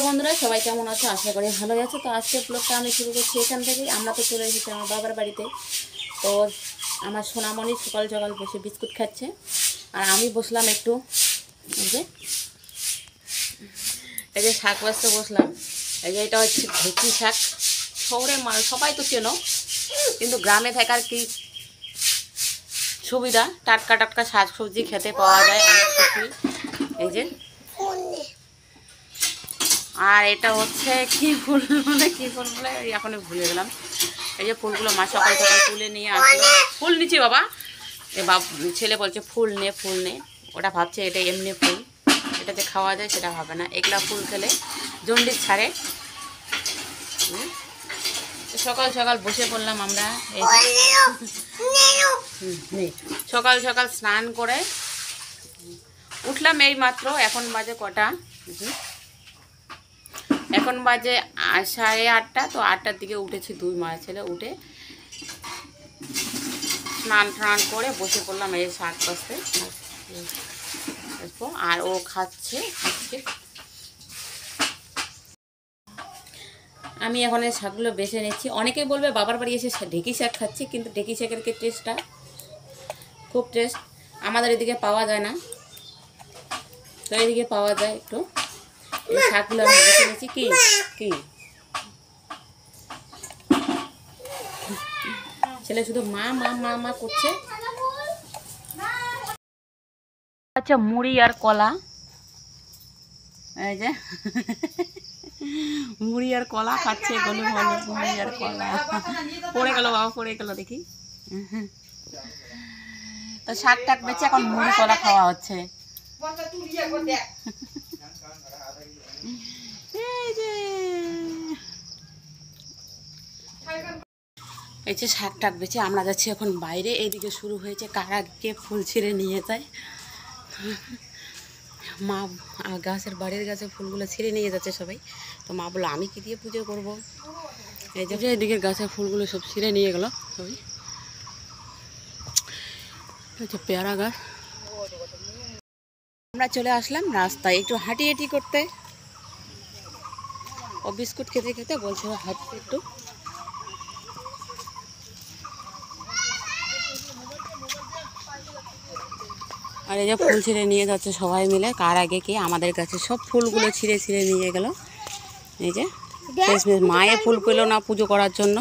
বন্ধুরা সবাই কেমন আছো? আশা করি ভালো আছো। তো আজকের ব্লগটা আমি শুরু করছি এখান থেকেই। আমরা তো চলে এসেছি আমার বাবার বাড়িতে। তো আমার সোনামণি সকাল সকাল বসে বিস্কুট খাচ্ছে, আর আমি বসলাম একটু এই যে শাক বাজতে বসলাম। এই যে এটা হচ্ছে ঢেঁকি শাক। শহরে সবাই তো চেনো, কিন্তু গ্রামে থাকার কি সুবিধা, টাটকা টাটকা শাক সবজি খেতে পাওয়া যায় অনেক কিছুই। এই যে, আর এটা হচ্ছে কি ফুল বলে এখনই ভুলে গেলাম। এই যে ফুলগুলো মা সকাল সকাল তুলে নিয়ে আসলো। ফুল নিচ্ছি বাবা, ছেলে বলছে ফুল নে। ওটা ভাবছে এটা এমনি ফুল, এটা যে খাওয়া যায় সেটা ভাবে না। এগুলা ফুল খেলে জন্ডিস ছাড়ে। সকাল সকাল বসে পড়লাম আমরা। এই সকাল সকাল স্নান করে উঠলাম এই মাত্র। এখন বাজে কটা? এখন বাজে 8:30। তো 8টার দিকে উঠেছি, দুই মায়ের ছেলে উঠে স্নান টান করে বসে পড়লাম এই শাক বাজতে। আর ও খাচ্ছে। আমি এখন এই শাকগুলো বেছে নিচ্ছি। অনেকেই বলবে বাবার বাড়ি এসে ঢেঁকি শাক খাচ্ছি, কিন্তু ঢেঁকি শাকের কি টেস্টটা খুব টেস্ট, আমাদের এদিকে পাওয়া যায় না। তো এদিকে পাওয়া যায় একটু। এই শাকগুলো আমি বেছে নিচ্ছি। কি কি ছেলে শুধু মা মা মা মা করছে। আচ্ছা, মুড়ি আর কলা। এই যে মুড়ি আর কলা খাচ্ছে। গলু বলো মুড়ি আর কলা। পড়ে গেল বাবা, পড়ে গেল দেখি। তো শাক টাক বেঁচে এখন মুড়ি কলা খাওয়া হচ্ছে। এই যে শাক টাক বেঁচে আমরা যাচ্ছি এখন বাইরে। এইদিকে শুরু হয়েছে কারা কে ফুল ছিঁড়ে নিয়ে যায়। মা গাছের বাড়ির গাছে ফুলগুলো ছিঁড়ে নিয়ে যাচ্ছে সবাই। তো মা বললো আমি কি দিয়ে পুজো করব। এই যে এদিকে গাছের ফুলগুলো সব ছিঁড়ে নিয়ে গেল সবাই। হচ্ছে পেয়ারা গাছ। আমরা চলে আসলাম রাস্তায় একটু হাঁটি করতে। ও বিস্কুট খেতে খেতে বলছে হাঁটতে একটু। আর এই যে ফুল ছিঁড়ে নিয়ে যাচ্ছে সবাই মিলে। কার আগে কি আমাদের কাছে সব ফুলগুলো ছিঁড়ে নিয়ে গেল। এই যে মায়ে ফুল পেল না পুজো করার জন্য।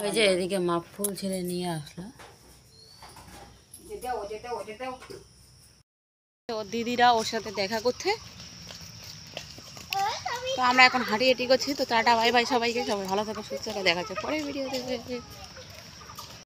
ওই যে এদিকে মা ফুল ছিঁড়ে নিয়ে আসলো। ওর দিদিরা ওর সাথে দেখা করতে। তো আমরা এখন হাঁটি করছি। তো টাটা বাই বাই সবাইকে। সবাই ভালো থাকো, সুস্থ থাকো। দেখা যাচ্ছে পরের ভিডিওতে।